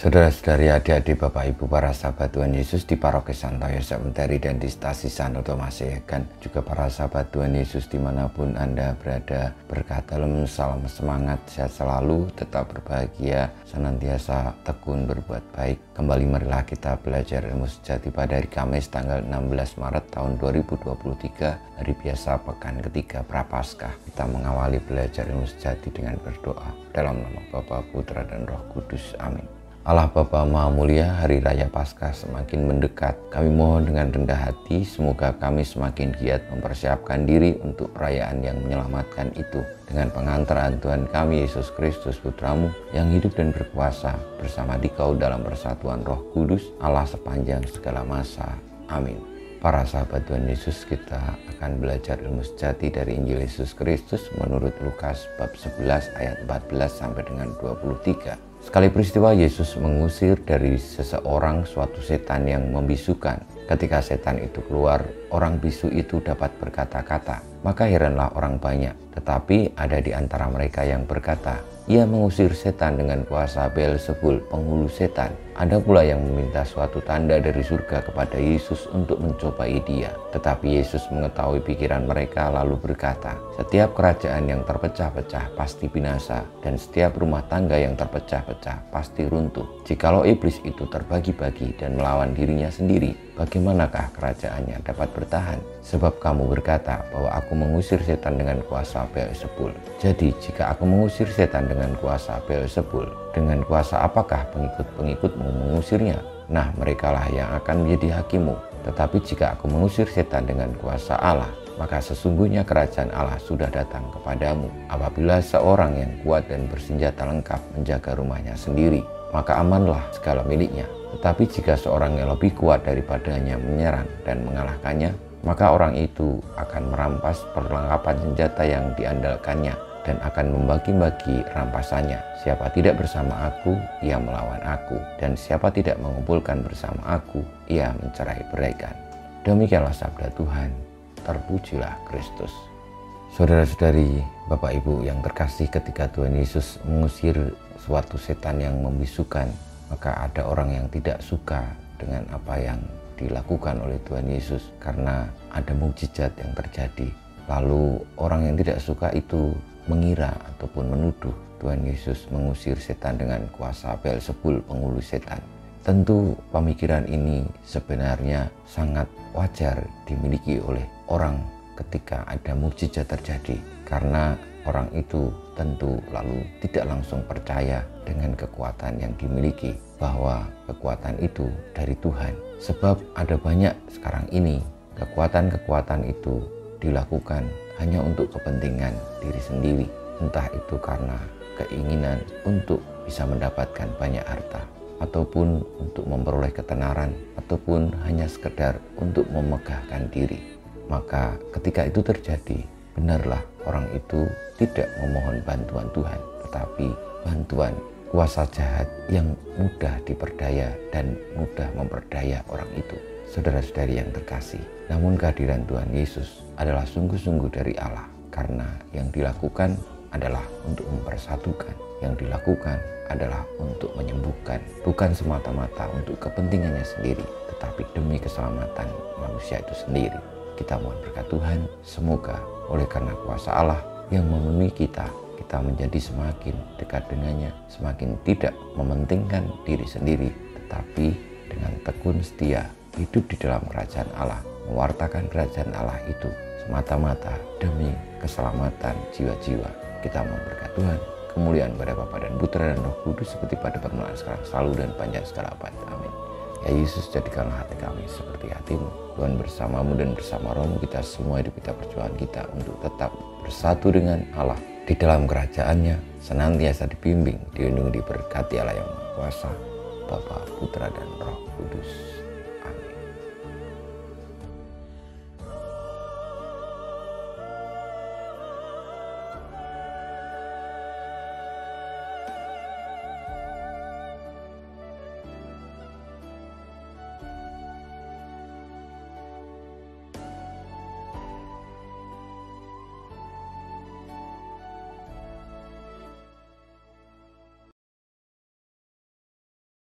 Saudara-saudari, adik-adik, Bapak Ibu, para sahabat Tuhan Yesus di Paroki Santo Yosef Menteri dan di Stasi Santo Masekan, juga para sahabat Tuhan Yesus dimanapun Anda berada, berkat dalam salam semangat, sehat selalu, tetap berbahagia, senantiasa tekun berbuat baik. Kembali marilah kita belajar ilmu sejati pada hari Kamis tanggal 16 Maret tahun 2023, hari biasa pekan ketiga Prapaskah. Kita mengawali belajar ilmu sejati dengan berdoa dalam nama Bapa, Putra, dan Roh Kudus. Amin. Allah Bapa Maha Mulia, hari Raya Paskah semakin mendekat. Kami mohon dengan rendah hati, semoga kami semakin giat mempersiapkan diri untuk perayaan yang menyelamatkan itu. Dengan pengantaran Tuhan kami Yesus Kristus Putramu, yang hidup dan berkuasa bersama Dikau dalam persatuan Roh Kudus, Allah sepanjang segala masa. Amin. Para sahabat Tuhan Yesus, kita akan belajar ilmu sejati dari Injil Yesus Kristus menurut Lukas bab 11 ayat 14 sampai dengan 23. Sekali peristiwa Yesus mengusir dari seseorang suatu setan yang membisukan. Ketika setan itu keluar, orang bisu itu dapat berkata-kata. Maka heranlah orang banyak. Tetapi ada di antara mereka yang berkata, "Ia mengusir setan dengan kuasa Beelzebul, penghulu setan." Ada pula yang meminta suatu tanda dari surga kepada Yesus untuk mencobai dia. Tetapi Yesus mengetahui pikiran mereka lalu berkata, "Setiap kerajaan yang terpecah-pecah pasti binasa, dan setiap rumah tangga yang terpecah-pecah pasti runtuh. Jikalau iblis itu terbagi-bagi dan melawan dirinya sendiri, bagaimanakah kerajaannya dapat bertahan? Sebab kamu berkata bahwa aku mengusir setan dengan kuasa Beelzebul. Jadi jika aku mengusir setan dengan kuasa Beelzebul, dengan kuasa apakah pengikut-pengikutmu mengusirnya? Nah, merekalah yang akan menjadi hakimmu. Tetapi jika aku mengusir setan dengan kuasa Allah, maka sesungguhnya kerajaan Allah sudah datang kepadamu. Apabila seorang yang kuat dan bersenjata lengkap menjaga rumahnya sendiri, maka amanlah segala miliknya. Tetapi jika seorang yang lebih kuat daripadanya menyerang dan mengalahkannya, maka orang itu akan merampas perlengkapan senjata yang diandalkannya dan akan membagi-bagi rampasannya. Siapa tidak bersama aku, ia melawan aku. Dan siapa tidak mengumpulkan bersama aku, ia mencerai-beraikan. Demikianlah sabda Tuhan. Terpujilah Kristus. Saudara-saudari, Bapak Ibu yang terkasih, ketika Tuhan Yesus mengusir suatu setan yang membisukan, maka ada orang yang tidak suka dengan apa yang dilakukan oleh Tuhan Yesus karena ada mukjizat yang terjadi. Lalu orang yang tidak suka itu mengira ataupun menuduh Tuhan Yesus mengusir setan dengan kuasa Beelzebul, penghulu setan. Tentu pemikiran ini sebenarnya sangat wajar dimiliki oleh orang ketika ada mukjizat terjadi, karena orang itu tentu lalu tidak langsung percaya dengan kekuatan yang dimiliki, bahwa kekuatan itu dari Tuhan. Sebab ada banyak sekarang ini kekuatan-kekuatan itu dilakukan hanya untuk kepentingan diri sendiri, entah itu karena keinginan untuk bisa mendapatkan banyak harta, ataupun untuk memperoleh ketenaran, ataupun hanya sekedar untuk memegahkan diri. Maka ketika itu terjadi, benarlah orang itu tidak memohon bantuan Tuhan, tetapi bantuan kuasa jahat yang mudah diperdaya dan mudah memperdaya orang itu. Saudara-saudari yang terkasih, namun kehadiran Tuhan Yesus adalah sungguh-sungguh dari Allah, karena yang dilakukan adalah untuk mempersatukan, yang dilakukan adalah untuk menyembuhkan, bukan semata-mata untuk kepentingannya sendiri, tetapi demi keselamatan manusia itu sendiri. Kita mohon berkat Tuhan, semoga oleh karena kuasa Allah yang memenuhi kita, kita menjadi semakin dekat dengannya, semakin tidak mementingkan diri sendiri, tetapi dengan tekun setia hidup di dalam kerajaan Allah, mewartakan kerajaan Allah itu semata-mata demi keselamatan jiwa-jiwa. Kita mohon berkat Tuhan, kemuliaan pada Bapa dan Putra dan Roh Kudus, seperti pada permulaan, sekarang, selalu, dan panjang segala abad. Amin. Ya Yesus, jadikanlah hati kami seperti hati-Mu. Tuhan, bersama-Mu dan bersama Roh-Mu, kita semua hidup kita, perjuangan kita untuk tetap bersatu dengan Allah di dalam kerajaan-Nya, senantiasa dibimbing, dilindungi, diberkati Allah yang Maha Kuasa, Bapa, Putra, dan Roh Kudus. Amin.